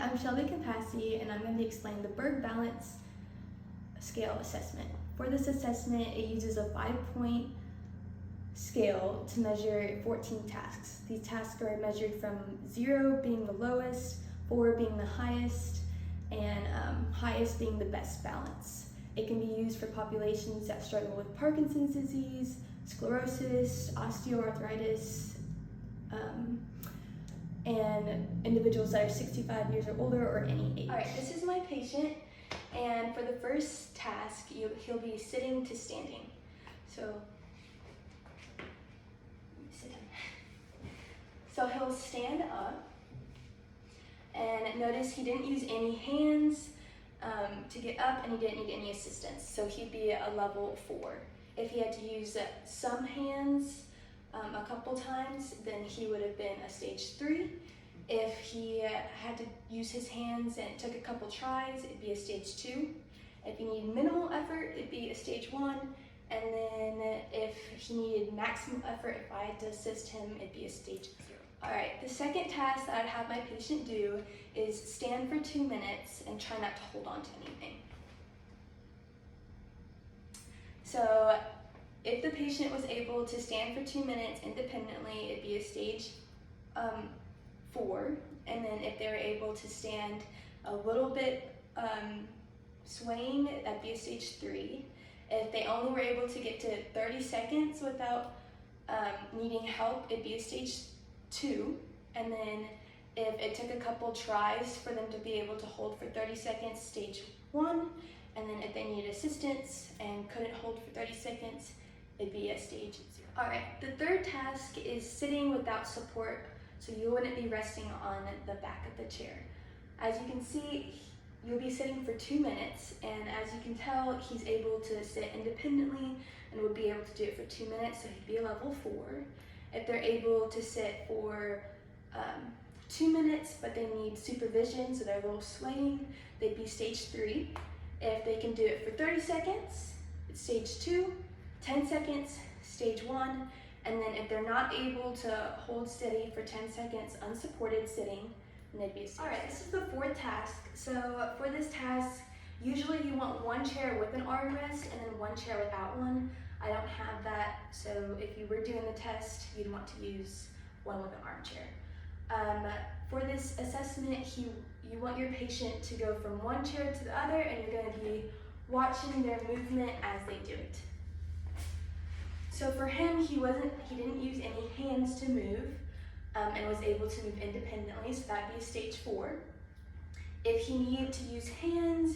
I'm Shelby Campassi, and I'm going to be explaining the Berg Balance Scale Assessment. For this assessment, it uses a 5-point scale to measure 14 tasks. These tasks are measured from 0 being the lowest, 4 being the highest, and highest being the best balance. It can be used for populations that struggle with Parkinson's disease, sclerosis, osteoarthritis, and individuals that are 65 years or older or any age. All right, this is my patient, and for the first task, he'll be sitting to standing. So, sit down. So he'll stand up, and notice he didn't use any hands to get up, and he didn't need any assistance. So he'd be a level 4. If he had to use some hands a couple times, then he would have been a stage 3. If he had to use his hands and it took a couple tries, it'd be a stage 2. If he needed minimal effort, it'd be a stage 1. And then if he needed maximum effort, if I had to assist him, it'd be a stage 0. All right, the second task that I'd have my patient do is stand for 2 minutes and try not to hold on to anything. So if the patient was able to stand for 2 minutes independently, it'd be a stage 4. And then if they were able to stand a little bit swaying, that'd be a stage 3. If they only were able to get to 30 seconds without needing help, it'd be a stage 2. And then if it took a couple tries for them to be able to hold for 30 seconds, stage 1. And then if they needed assistance and couldn't hold for 30 seconds, it'd be a stage 0. All right, the third task is sitting without support, so you wouldn't be resting on the back of the chair. As you can see, you'll be sitting for 2 minutes, and as you can tell, he's able to sit independently and would be able to do it for 2 minutes, so he'd be a level 4. If they're able to sit for 2 minutes, but they need supervision, so they're a little swaying, they'd be stage 3. If they can do it for 30 seconds, it's stage 2. 10 seconds, stage 1, and then if they're not able to hold steady for 10 seconds unsupported sitting, then they'd be a stage. All right, this is the fourth task. So for this task, usually you want one chair with an armrest and then one chair without one. I don't have that, so if you were doing the test, you'd want to use one with an armchair. For this assessment, you want your patient to go from one chair to the other, and you're going to be watching their movement as they do it. So for him, he didn't use any hands to move and was able to move independently, so that'd be a stage 4. If he needed to use hands,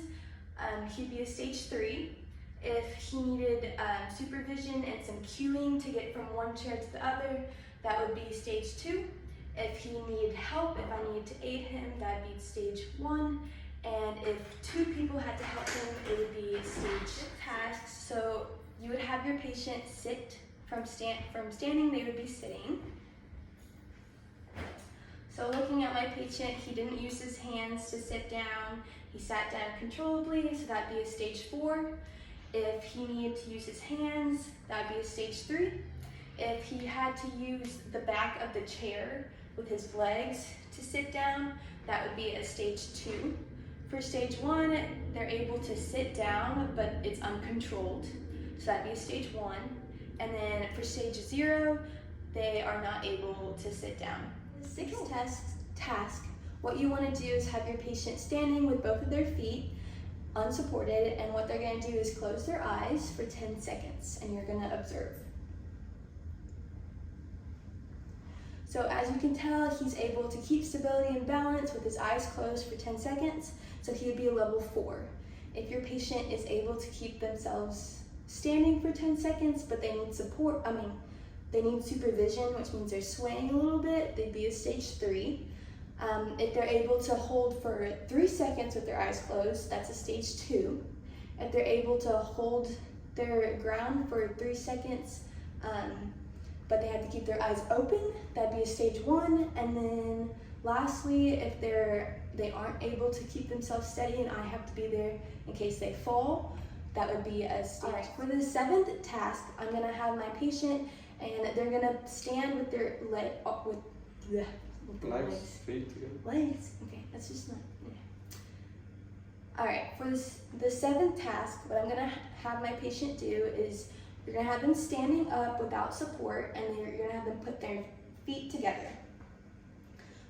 he'd be a stage 3. If he needed supervision and some cueing to get from one chair to the other, that would be stage 2. If he needed help, if I needed to aid him, that'd be stage 1. And if 2 people had to help him, it would be stage tasks. So you would have your patient sit from standing, they would be sitting. So looking at my patient, he didn't use his hands to sit down. He sat down controllably, so that'd be a stage 4. If he needed to use his hands, that'd be a stage 3. If he had to use the back of the chair with his legs to sit down, that would be a stage 2. For stage 1, they're able to sit down, but it's uncontrolled. So that'd be a stage 1. And then for stage 0, they are not able to sit down. The sixth task, what you want to do is have your patient standing with both of their feet unsupported, and what they're going to do is close their eyes for 10 seconds, and you're going to observe. So as you can tell, he's able to keep stability and balance with his eyes closed for 10 seconds, so he would be a level 4. If your patient is able to keep themselves standing for 10 seconds, but they need they need supervision, which means they're swaying a little bit, they'd be a stage 3. If they're able to hold for 3 seconds with their eyes closed, that's a stage 2. If they're able to hold their ground for 3 seconds, but they have to keep their eyes open, that'd be a stage 1. And then lastly, if they aren't able to keep themselves steady and I have to be there in case they fall, that would be a stage. All right, for the 7th task, I'm gonna have my patient and they're gonna stand with their legs, feet together. Legs, okay, that's just not All right, for the seventh task, what I'm gonna have my patient do is you're gonna have them standing up without support, and you're gonna have them put their feet together.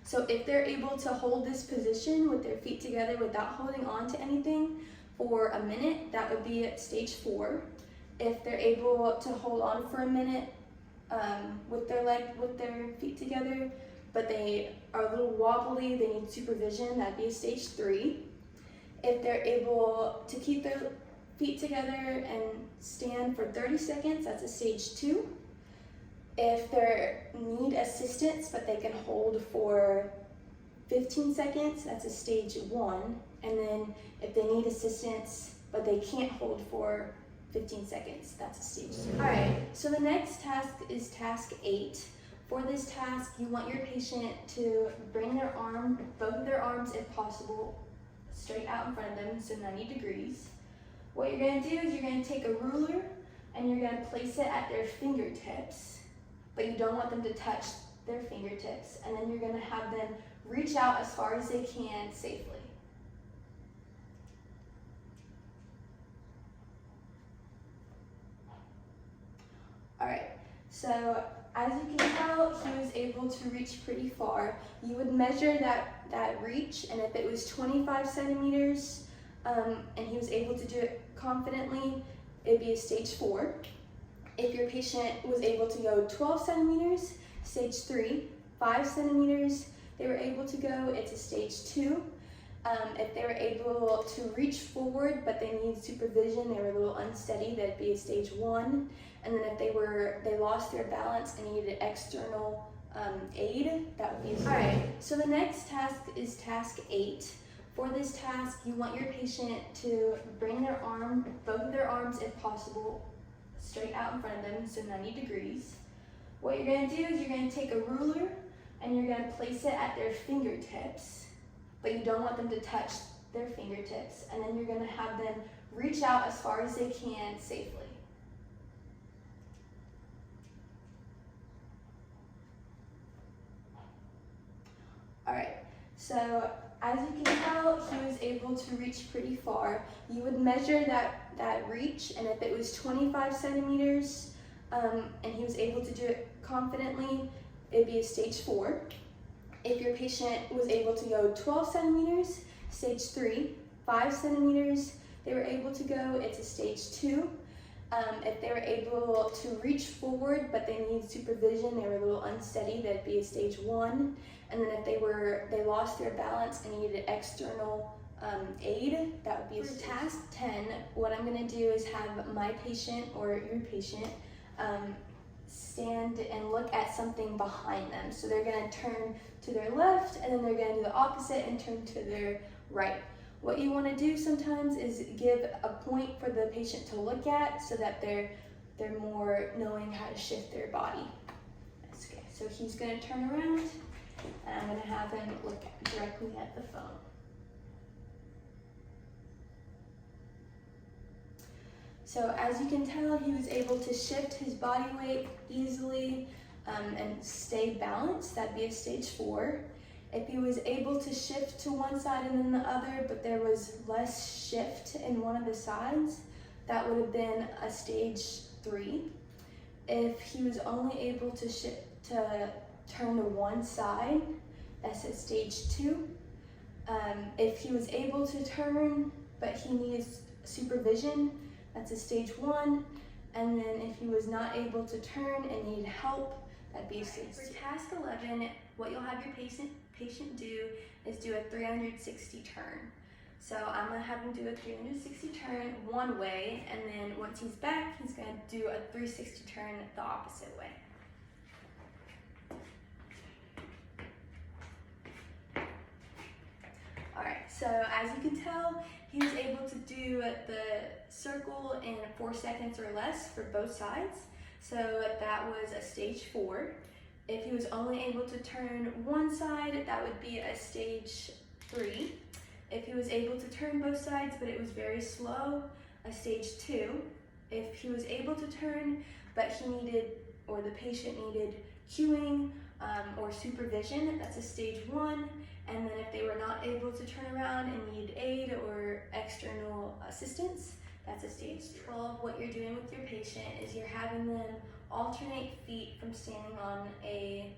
So if they're able to hold this position with their feet together without holding on to anything for a minute, that would be at stage 4. If they're able to hold on for a minute with their feet together, but they are a little wobbly, they need supervision, that'd be a stage 3. If they're able to keep their feet together and stand for 30 seconds, that's a stage 2. If they need assistance, but they can hold for 15 seconds, that's a stage 1. And then if they need assistance, but they can't hold for 15 seconds, that's a stage 2. All right, so the next task is task 8. For this task, you want your patient to bring both of their arms if possible, straight out in front of them, so 90 degrees. What you're gonna do is you're gonna take a ruler and you're gonna place it at their fingertips, but you don't want them to touch their fingertips. And then you're gonna have them reach out as far as they can safely. All right, so as you can tell, he was able to reach pretty far. You would measure that reach, and if it was 25 centimeters and he was able to do it confidently, it'd be a stage 4. If your patient was able to go 12 centimeters, stage 3, 5 centimeters, they were able to go, it's a stage 2. If they were able to reach forward, but they needed supervision, they were a little unsteady, that'd be a stage 1. And then if they lost their balance and needed external aid, that would be a stage 2. All right, so the next task is task 8. For this task, you want your patient to bring both of their arms if possible, straight out in front of them, so 90 degrees. What you're gonna do is you're gonna take a ruler and you're gonna place it at their fingertips, but you don't want them to touch their fingertips. And then you're gonna have them reach out as far as they can safely. All right, so as you can tell, he was able to reach pretty far. You would measure that reach, and if it was 25 centimeters and he was able to do it confidently, it'd be a stage 4. If your patient was able to go 12 centimeters, stage 3, 5 centimeters, they were able to go, it's a stage 2. If they were able to reach forward, but they needed supervision, they were a little unsteady, that'd be a stage 1. And then if they lost their balance and needed external aid, that would be a stage 2. For task 10, what I'm gonna do is have my patient or your patient stand and look at something behind them. So they're gonna turn to their left, and then they're gonna do the opposite and turn to their right. What you wanna do sometimes is give a point for the patient to look at so that they're more knowing how to shift their body. Okay, so he's gonna turn around, and I'm gonna have him look directly at the phone. So as you can tell, he was able to shift his body weight easily and stay balanced. That'd be a stage 4. If he was able to shift to one side and then the other, but there was less shift in one of the sides, that would have been a stage 3. If he was only able to turn to one side, that's a stage 2. If he was able to turn, but he needed supervision, that's a stage 1. And then if he was not able to turn and needed help, that'd be a stage 2. For task 11, what you'll have your patient do is do a 360 turn. So I'm gonna have him do a 360 turn one way, and then once he's back, he's gonna do a 360 turn the opposite way. All right, so as you can tell, he was able to do the circle in 4 seconds or less for both sides. So that was a stage 4. If he was only able to turn one side, that would be a stage 3. If he was able to turn both sides, but it was very slow, a stage 2. If he was able to turn, but the patient needed cueing or supervision, that's a stage 1. And then if they were not able to turn around and needed aid or or external assistance. That's a stage 12. What you're doing with your patient is you're having them alternate feet from standing on a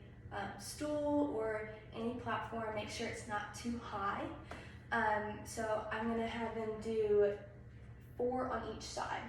stool or any platform. Make sure it's not too high. So I'm going to have them do 4 on each side.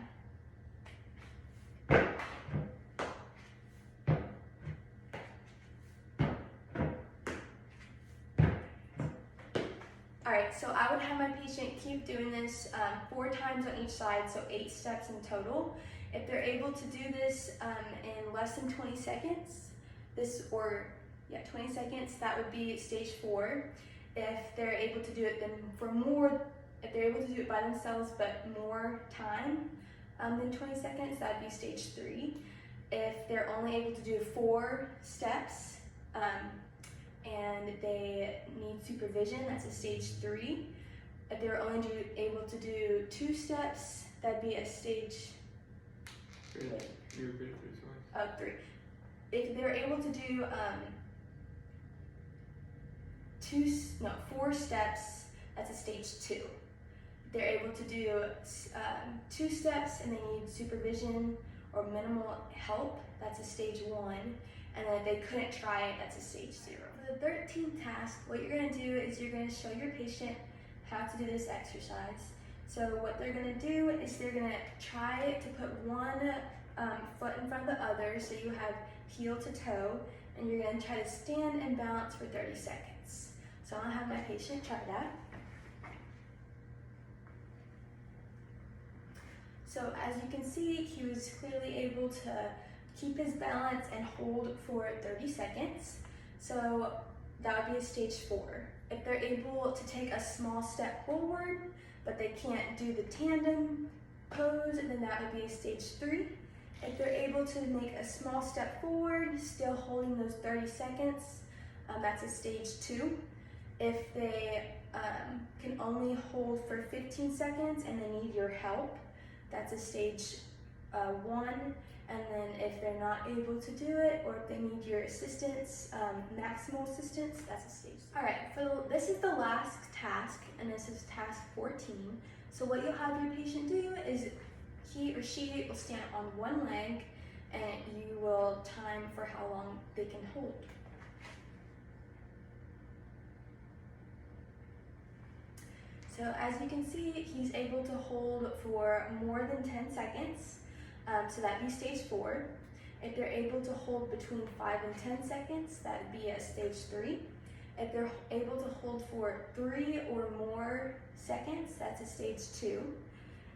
Alright, so I would have my patient keep doing this 4 times on each side, so 8 steps in total. If they're able to do this in less than 20 seconds, 20 seconds, that would be stage 4. If they're able to do it if they're able to do it by themselves but more time than 20 seconds, that would be stage 3. If they're only able to do 4 steps, and they need supervision, that's a stage 3. If they're only able to do 2 steps, that'd be a stage 3. If they're able to do 4 steps, that's a stage 2. If they're able to do 2 steps and they need supervision or minimal help, that's a stage 1. And then if they couldn't try it, that's a stage 0. For the 13th task, what you're going to do is you're going to show your patient how to do this exercise. So what they're going to do is they're going to try to put one foot in front of the other, so you have heel to toe, and you're going to try to stand and balance for 30 seconds. So I'll have my patient try that. So as you can see, he was clearly able to keep his balance and hold for 30 seconds. So that would be a stage 4. If they're able to take a small step forward, but they can't do the tandem pose, then that would be a stage 3. If they're able to make a small step forward, still holding those 30 seconds, that's a stage 2. If they can only hold for 15 seconds and they need your help, that's a stage 1. And then if they're not able to do it, or if they need your assistance, maximal assistance, that's a stage 3. All right, so this is the last task, and this is task 14. So what you'll have your patient do is he or she will stand on one leg, and you will time for how long they can hold. So as you can see, he's able to hold for more than 10 seconds. So that'd be stage 4. If they're able to hold between 5 and 10 seconds, that'd be a stage 3. If they're able to hold for 3 or more seconds, that's a stage 2.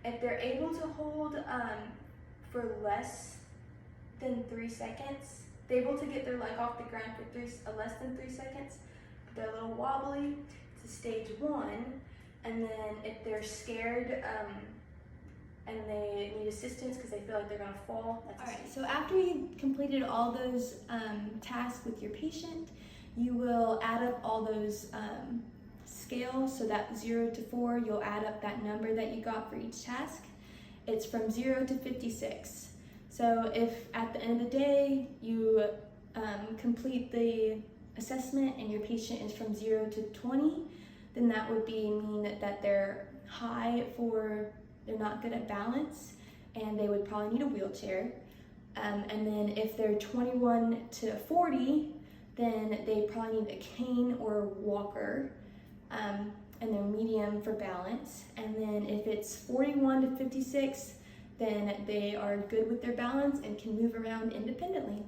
If they're able to hold for less than 3 seconds, they're able to get their leg off the ground for less than 3 seconds, but they're a little wobbly, it's a stage 1. And then if they're scared and they need assistance because they feel like they're gonna fall, that's all right. So after you've completed all those tasks with your patient, you will add up all those scales. So that 0 to 4, you'll add up that number that you got for each task. It's from 0 to 56. So if at the end of the day you complete the assessment and your patient is from 0 to 20, then that would mean that they're they're not good at balance, and they would probably need a wheelchair. And then if they're 21 to 40, then they probably need a cane or a walker, and they're medium for balance. And then if it's 41 to 56, then they are good with their balance and can move around independently.